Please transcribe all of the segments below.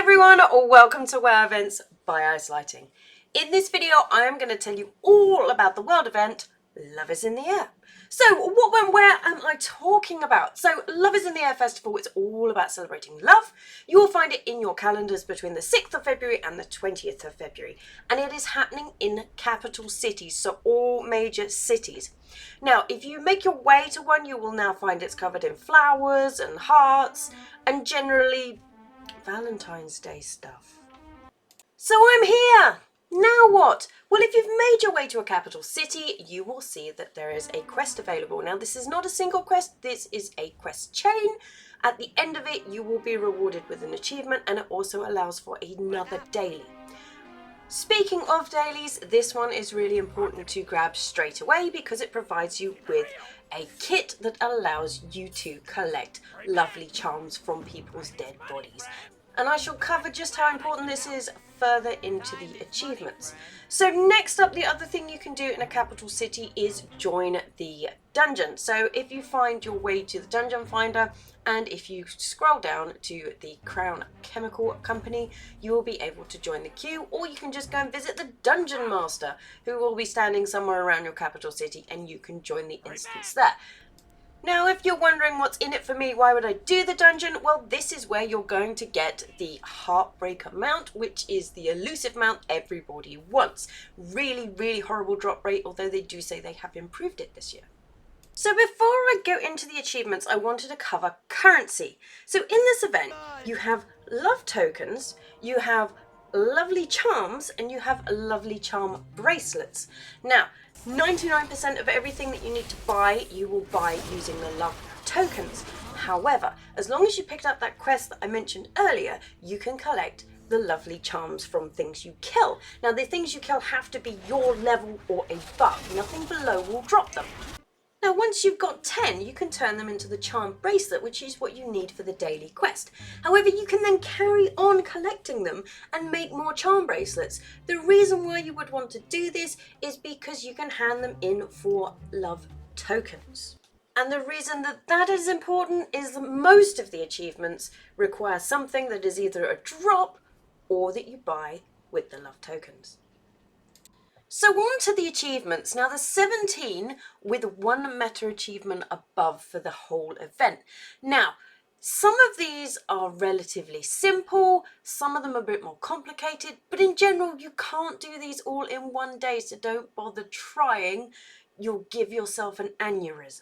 everyone, welcome to Wow Events by Ice Lighting. In this video, I am going to tell you all about the world event, Love is in the Air. So what, when, where am I talking about? So Love is in the Air Festival, it's all about celebrating love. You will find it in your calendars between the 6th of February and the 20th of February. And it is happening in capital cities, so all major cities. Now, if you make your way to one, you will now find it's covered in flowers and hearts and generally Valentine's Day stuff. So I'm here! Now what? Well, if you've made your way to a capital city, you will see that there is a quest available. Now, this is not a single quest, this is a quest chain. At the end of it, you will be rewarded with an achievement, and it also allows for another daily. Speaking of dailies, this one is really important to grab straight away because it provides you with a kit that allows you to collect lovely charms from people's dead bodies. And I shall cover just how important this is further into the achievements. So next up, the other thing you can do in a capital city is join the dungeon. So if you find your way to the dungeon finder, and if you scroll down to the Crown Chemical Company, you will be able to join the queue, or you can just go and visit the Dungeon Master, who will be standing somewhere around your capital city, and you can join the instance there. Now, if you're wondering what's in it for me, why would I do the dungeon? Well, this is where you're going to get the HeartBreaker mount, which is the elusive mount everybody wants. Really, really horrible drop rate, although they do say they have improved it this year. So before I go into the achievements, I wanted to cover currency. So in this event, you have love tokens, you have lovely charms, and you have lovely charm bracelets. Now, 99% of everything that you need to buy, you will buy using the love tokens. However, as long as you picked up that quest that I mentioned earlier, you can collect the lovely charms from things you kill. Now, the things you kill have to be your level or above. Nothing below will drop them. Now, once you've got 10, you can turn them into the charm bracelet, which is what you need for the daily quest. However, you can then carry on collecting them and make more charm bracelets. The reason why you would want to do this is because you can hand them in for love tokens. And the reason that that is important is that most of the achievements require something that is either a drop or that you buy with the love tokens. So on to the achievements. Now there's 17 with one meta achievement above for the whole event. Now, some of these are relatively simple, some of them are a bit more complicated, but in general you can't do these all in one day, so don't bother trying. You'll give yourself an aneurysm.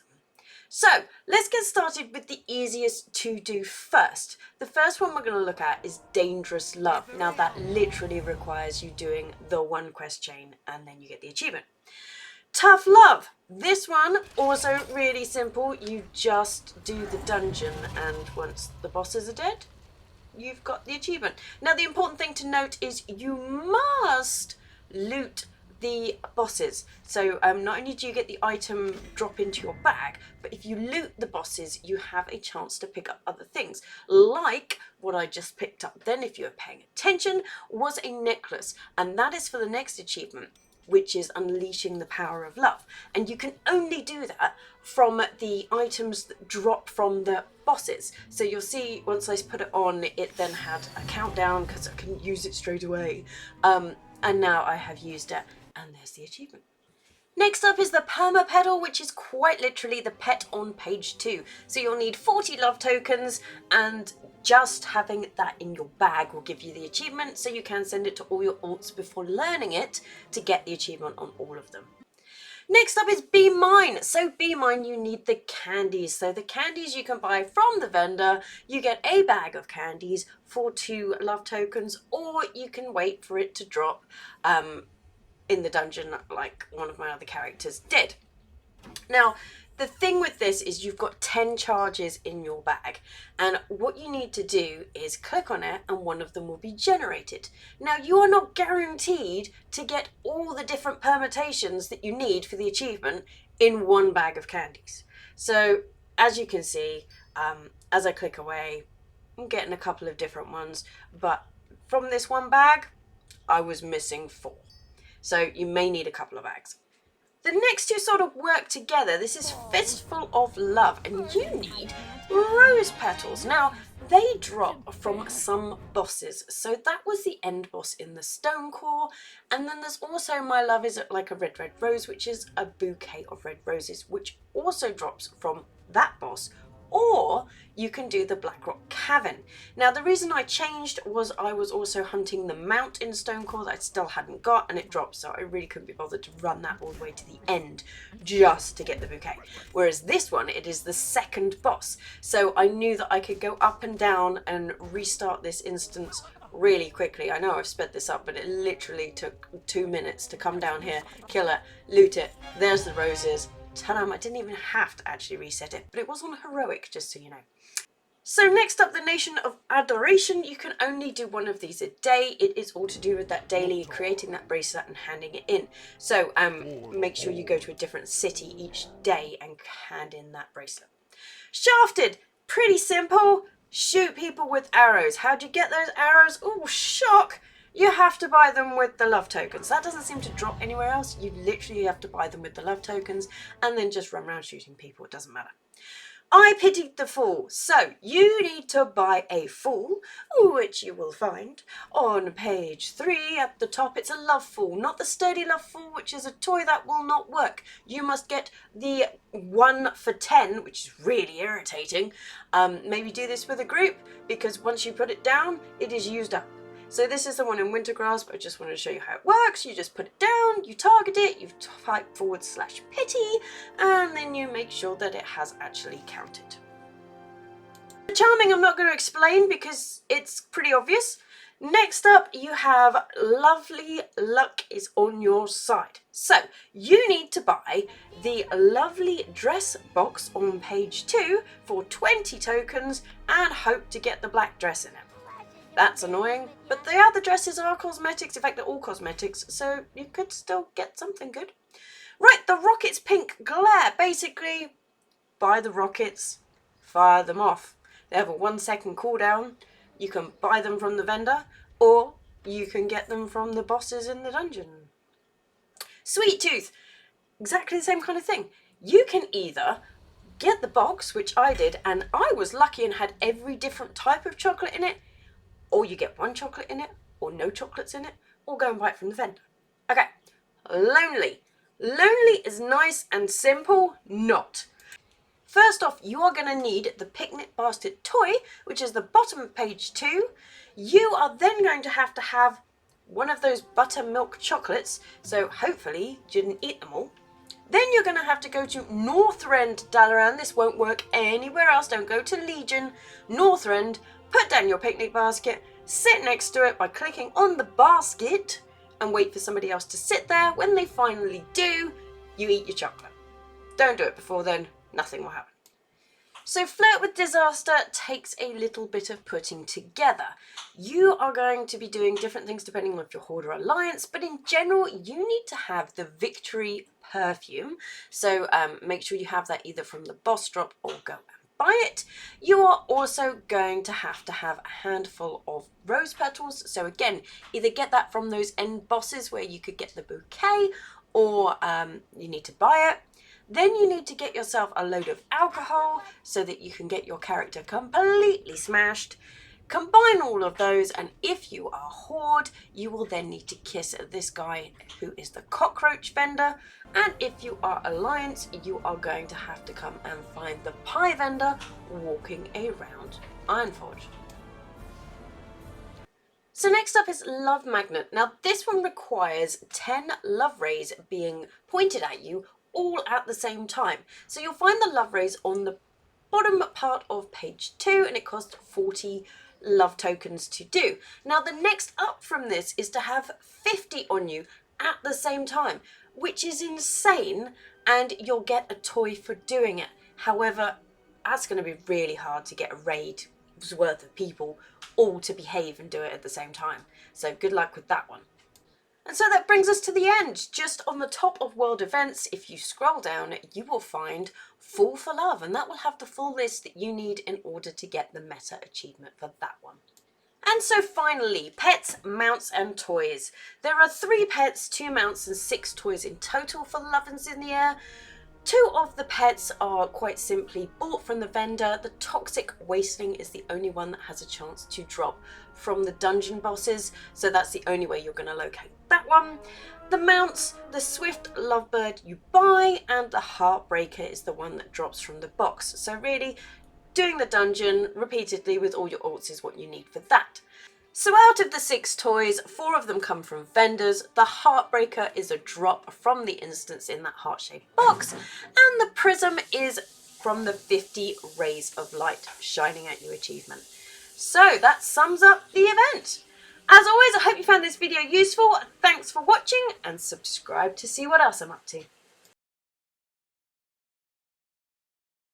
So let's get started with the easiest to do first. The first one we're going to look at is Dangerous Love. Now that literally requires you doing the one quest chain and then you get the achievement. Tough Love. This one also really simple. You just do the dungeon and once the bosses are dead, you've got the achievement. Now the important thing to note is you must loot the bosses. So not only do you get the item drop into your bag, but if you loot the bosses, you have a chance to pick up other things. Like what I just picked up then, if you were paying attention, was a necklace. And that is for the next achievement, which is Unleashing the Power of Love. And you can only do that from the items that drop from the bosses. So you'll see once I put it on, it then had a countdown because I couldn't use it straight away. And now I have used it. And there's the achievement. Next up is the Perma Pedal, which is quite literally the pet on page 2. So you'll need 40 love tokens, and just having that in your bag will give you the achievement, so you can send it to all your alts before learning it to get the achievement on all of them. Next up is Be Mine. So Be Mine, you need the candies. So the candies you can buy from the vendor. You get a bag of candies for 2 love tokens, or you can wait for it to drop in the dungeon like one of my other characters did. Now, the thing with this is you've got 10 charges in your bag, and what you need to do is click on it and one of them will be generated. Now, you are not guaranteed to get all the different permutations that you need for the achievement in one bag of candies. So as you can see, as I click away, I'm getting a couple of different ones, but from this one bag, I was missing 4. So you may need a couple of bags. The next two sort of work together. This is Fistful of Love, and you need rose petals. Now, they drop from some bosses. So that was the end boss in the stone core, and then there's also My Love Is Like a Red Red Rose, which is a bouquet of red roses, which also drops from that boss. Or you can do the Blackrock Cavern. Now the reason I changed was I was also hunting the Mount in Stone Core that I still hadn't got, and it dropped, so I really couldn't be bothered to run that all the way to the end just to get the bouquet. Whereas this one, it is the second boss, so I knew that I could go up and down and restart this instance really quickly. I know I've sped this up, but it literally took 2 minutes to come down here, kill it, loot it, there's the roses. Ta-da, I didn't even have to actually reset it, but it was on heroic, just so you know. So next up, the Nation of Adoration. You can only do one of these a day. It is all to do with that daily, creating that bracelet and handing it in. So make sure you go to a different city each day and hand in that bracelet. Shafted, pretty simple. Shoot people with arrows. How'd you get those arrows? Oh, shock! You have to buy them with the love tokens. That doesn't seem to drop anywhere else. You literally have to buy them with the love tokens and then just run around shooting people. It doesn't matter. I pitied the fool. So you need to buy a fool, which you will find on page 3 at the top. It's a love fool, not the sturdy love fool, which is a toy that will not work. You must get the 1 for 10, which is really irritating. Maybe do this with a group, because once you put it down, it is used up. So this is the one in Wintergrasp. I just wanted to show you how it works. You just put it down, you target it, you type /pity, and then you make sure that it has actually counted. The charming I'm not going to explain because it's pretty obvious. Next up, you have Lovely Luck is on your side. So you need to buy the Lovely Dress box on page 2 for 20 tokens and hope to get the black dress in it. That's annoying, but the other dresses are cosmetics. In fact, they're all cosmetics, so you could still get something good. Right, the rockets pink glare. Basically, buy the rockets, fire them off. They have a 1 second cooldown. You can buy them from the vendor, or you can get them from the bosses in the dungeon. Sweet Tooth, exactly the same kind of thing. You can either get the box, which I did, and I was lucky and had every different type of chocolate in it, or you get 1 chocolate in it, or no chocolates in it, or go and buy it from the vendor. Okay, Lonely. Lonely is nice and simple, not. First off, you are going to need the Picnic Basket toy, which is the bottom of page 2. You are then going to have one of those buttermilk chocolates, so hopefully you didn't eat them all. Then you're going to have to go to Northrend Dalaran. This won't work anywhere else. Don't go to Legion. Northrend. Put down your picnic basket, sit next to it by clicking on the basket and wait for somebody else to sit there. When they finally do, you eat your chocolate. Don't do it before then, nothing will happen. So Flirt with Disaster takes a little bit of putting together. You are going to be doing different things depending on if you're Horde or Alliance, but in general, you need to have the Victory perfume. So make sure you have that either from the boss drop or go buy it. You are also going to have a handful of rose petals. So again, either get that from those end bosses where you could get the bouquet, or you need to buy it. Then you need to get yourself a load of alcohol so that you can get your character completely smashed. Combine all of those, and if you are Horde, you will then need to kiss this guy who is the cockroach vendor. And if you are Alliance, you are going to have to come and find the pie vendor walking around Ironforge. So next up is Love Magnet. Now this one requires 10 love rays being pointed at you all at the same time. So you'll find the love rays on the bottom part of page 2, and it costs 40 love tokens to do. Now the next up from this is to have 50 on you at the same time, which is insane, and you'll get a toy for doing it. However, that's going to be really hard to get a raid's worth of people all to behave and do it at the same time. So good luck with that one. And so that brings us to the end. Just on the top of world events, if you scroll down, you will find Fall for Love, and that will have the full list that you need in order to get the meta achievement for that one. And so finally, pets, mounts and toys. There are 3 pets, 2 mounts and 6 toys in total for Love is in the Air. 2 of the pets are quite simply bought from the vendor. The Toxic Wasteling is the only one that has a chance to drop from the dungeon bosses, so that's the only way you're going to locate that one. The mounts, the Swift Lovebird you buy, and the HeartBreaker is the one that drops from the box. So really, doing the dungeon repeatedly with all your alts is what you need for that. So out of the 6 toys, 4 of them come from vendors. The HeartBreaker is a drop from the instance in that heart-shaped box, and the Prism is from the 50 Rays of Light Shining at You achievement. So that sums up the event. As always, I hope you found this video useful. Thanks for watching, and subscribe to see what else I'm up to.